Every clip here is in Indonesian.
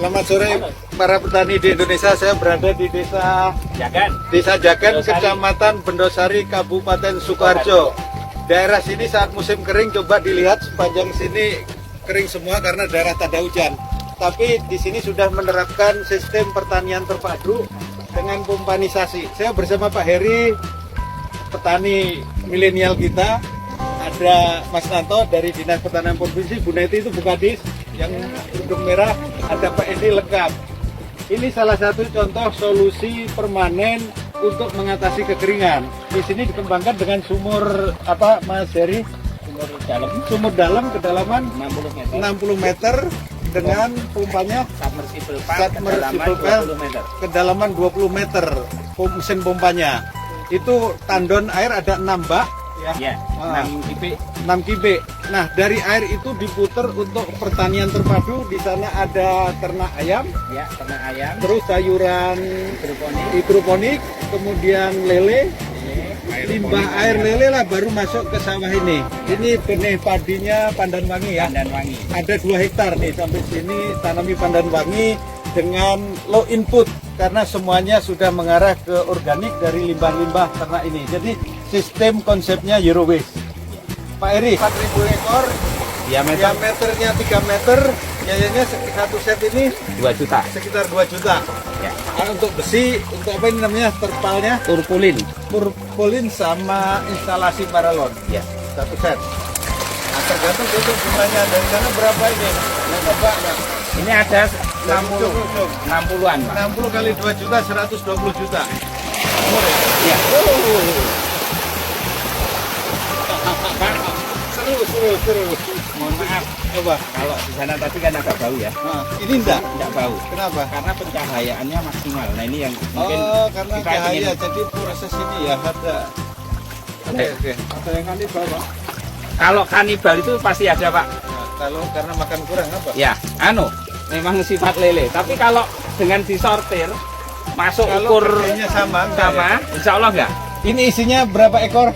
Selamat sore para petani di Indonesia. Saya berada di Desa Jagan, Kecamatan Bendosari, Kabupaten Sukoharjo. Daerah sini saat musim kering, coba dilihat sepanjang sini kering semua karena daerah tak ada hujan. Tapi di sini sudah menerapkan sistem pertanian terpadu dengan pompanisasi. Saya bersama Pak Heri, petani milenial kita. Ada Mas Nanto dari Dinas Pertanian Provinsi, Bu Neti itu Bukadis yang kerudung merah, ada Pak Edi lengkap. Ini salah satu contoh solusi permanen untuk mengatasi kekeringan. Di sini dikembangkan dengan sumur apa Mas Heri? Sumur dalam kedalaman 60 meter dengan pompanya submersible kedalaman 20 meter. Mesin pompanya. Itu tandon air ada 6 bak. Ya, 6 kubik. Nah, dari air itu diputer untuk pertanian terpadu. Di sana ada ternak ayam, terus sayuran hidroponik, kemudian lele, limbah air lele lah baru masuk ke sawah ini. Ini benih padinya pandan wangi ya. Ada 2 hektar nih sampai sini tanami pandan wangi dengan low input karena semuanya sudah mengarah ke organik dari limbah-limbah ternak ini. Jadi sistem konsepnya zero waste. Pak Eri, 4.000 ekor, diameternya 3 meter, biayanya satu set ini 2 juta. Sekitar 2 juta. Ya. Untuk besi, untuk apa ini namanya terpalnya? Turpulin sama instalasi paralon. Ya. Satu set. Nah, tergantung itu jumlahnya. Dari sana berapa ini? Coba, Ini ada 60-an, Pak. 60 kali 2 juta, 120 juta. Ya. Seru. Mohon maaf, Coba. kalau di sana tadi kan agak bau ya. Nah, ini enggak bau. Kenapa? Karena pencahayaannya maksimal. Nah, ini yang mungkin karena kita cahaya. ingin- Jadi proses ini ya ada. Oke. Ada yang kanibal, Pak. Kalau kanibal itu pasti ada, Pak. Nah, kalau karena makan kurang apa? Ya, memang sifat lele. Tapi kalau dengan disortir masuk Kalau ukur gedenya sama, enggak ya? insya Allah enggak. Ini isinya berapa ekor?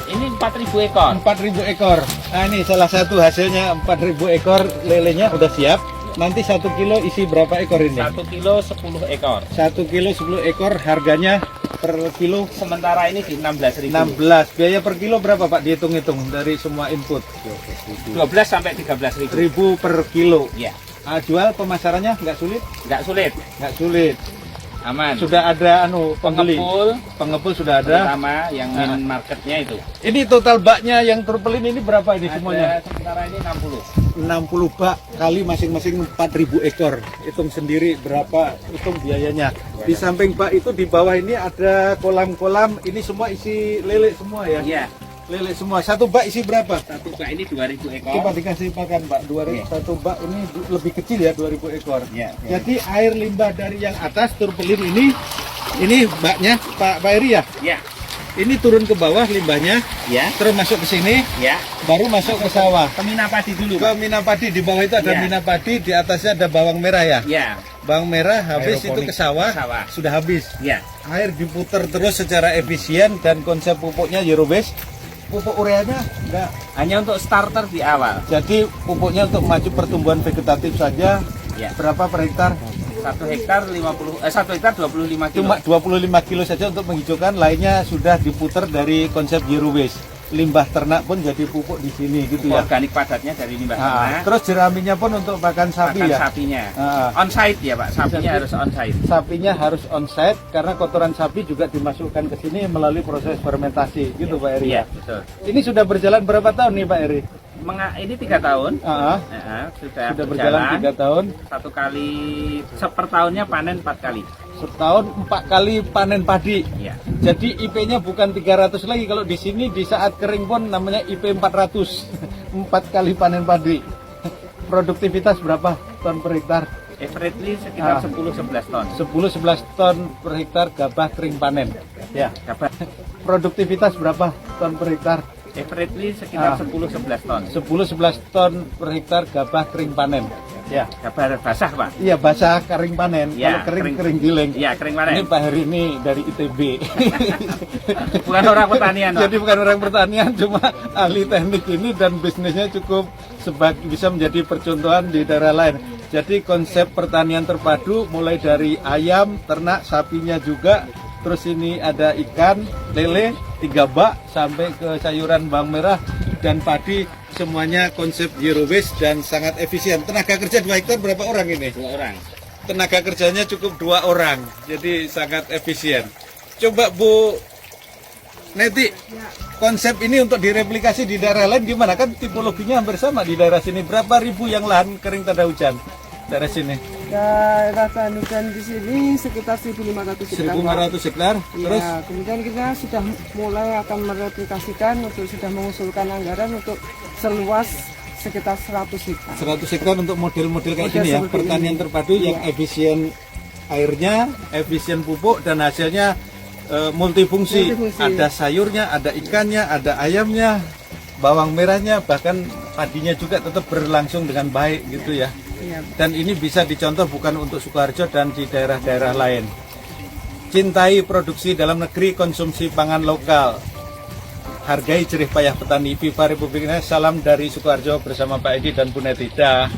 Ini 4.000 ekor. 4.000 ekor. Nah, ini salah satu hasilnya 4.000 ekor lelenya udah siap. Nanti 1 kilo isi berapa ekor ini? 1 kilo 10 ekor. 1 kilo 10 ekor harganya per kilo Sementara ini di 16.000. 16. Biaya per kilo berapa Pak? Dihitung-hitung dari semua input. 12 sampai 13.000. 1.000 per kilo. Ya, Jual pemasarannya nggak sulit? nggak sulit. Nggak sulit. Aman. Sudah ada pembeli. Pengepul sudah ada. Terutama yang main marketnya itu. Ini total baknya yang turpelin ini berapa ini semuanya? Sementara ini 60. 60 bak kali masing-masing 4.000 ekor. Hitung sendiri berapa, hitung biayanya. Di samping bak itu di bawah ini ada kolam-kolam. Ini semua isi lele semua ya? Iya. Lele semua. Satu bak isi berapa? Satu bak ini 2.000 ekor. Coba dikasih makan Pak. 2.000. Satu bak ini lebih kecil ya, 2.000 ekor. Iya. Jadi air limbah dari yang atas turpelin ini baknya Pak Eri ya? Ya. Ini turun ke bawah limbahnya, Ya. terus masuk ke sini, Ya. baru masuk ke sawah. Ke mina padi dulu, Ke Pak. mina padi, di bawah itu ada Ya. mina padi, di atasnya ada bawang merah ya. Ya. Bawang merah habis itu ke sawah, Sawah. sudah habis. Ya. Air diputar terus secara efisien dan konsep pupuknya zero waste. Pupuk ureanya enggak. Hanya untuk starter di awal. Jadi pupuknya untuk maju pertumbuhan vegetatif saja. Ya. Berapa per hektar? 1 hektar 25 kilo. Cuma 25 kilo saja untuk menghijaukan, lainnya sudah diputar dari konsep zero waste. Limbah ternak pun jadi pupuk di sini gitu ya. Organik padatnya dari limbah Nah, ternak. terus jeraminya pun untuk pakan sapi Pakan ya. sapinya. Ah. On-site ya, Pak. Sapinya harus on-site. Sapinya harus on-site karena kotoran sapi juga dimasukkan ke sini melalui proses fermentasi gitu Pak Eri. Iya, Ya. betul. Ini sudah berjalan berapa tahun nih Pak Eri? Ini 3 tahun. Sudah berjalan 3 tahun. Satu kali per tahunnya panen 4 kali. Setahun 4 kali panen padi. Iya. Jadi IP-nya bukan 300 lagi, kalau di sini di saat kering pun namanya IP 400. 4 kali panen padi. Produktivitas berapa ton per hektar? Averagely sekitar 10-11 ton. 10-11 ton per hektar gabah kering panen. Ya. Kabar Produktivitas berapa ton per hektar? averagely sekitar 10-11 ton. 10-11 ton per hektar gabah kering panen. Ya. Kabar basah, Pak. Iya, basah kering panen. Ya, Kalau kering giling. Iya, kering panen. Ini Pak Heri ini dari ITB. Bukan orang pertanian, Pak. Jadi bukan orang pertanian, cuma ahli teknik ini dan bisnisnya cukup bisa menjadi percontohan di daerah lain. Jadi konsep pertanian terpadu mulai dari ayam, ternak, sapinya juga. Terus ini ada ikan, lele, 3 bak, sampai ke sayuran bawang merah dan padi. Semuanya konsep zero waste dan sangat efisien. Tenaga kerja 2 hektar berapa orang ini? 2 orang. Tenaga kerjanya cukup 2 orang, jadi sangat efisien. Coba Bu Neti, konsep ini untuk direplikasi di daerah lain gimana? Kan tipologinya hampir sama di daerah sini. Berapa ribu yang lahan kering tanda hujan daerah sini? Daerah hujan di sini sekitar 1.500 hektar. 1.500 hektar. Terus Ya, kemudian kita sudah mulai akan mereplikasikan untuk sudah mengusulkan anggaran untuk seluas sekitar 100 hektar. 100 hektar untuk model-model kayak Model gini ya, seperti pertanian ini. terpadu yang Iya. efisien airnya, efisien pupuk dan hasilnya multifungsi. Multifungsi. Ada sayurnya, ada ikannya, ada ayamnya, bawang merahnya, bahkan padinya juga tetap berlangsung dengan baik gitu ya. Iya. Dan ini bisa dicontoh bukan untuk Sukoharjo dan di daerah-daerah lain. Cintai produksi dalam negeri, konsumsi pangan lokal. Hargai jerih payah petani. Viva Republik Indonesia. Salam dari Sukoharjo bersama Pak Edi dan Bu Neti. Dah.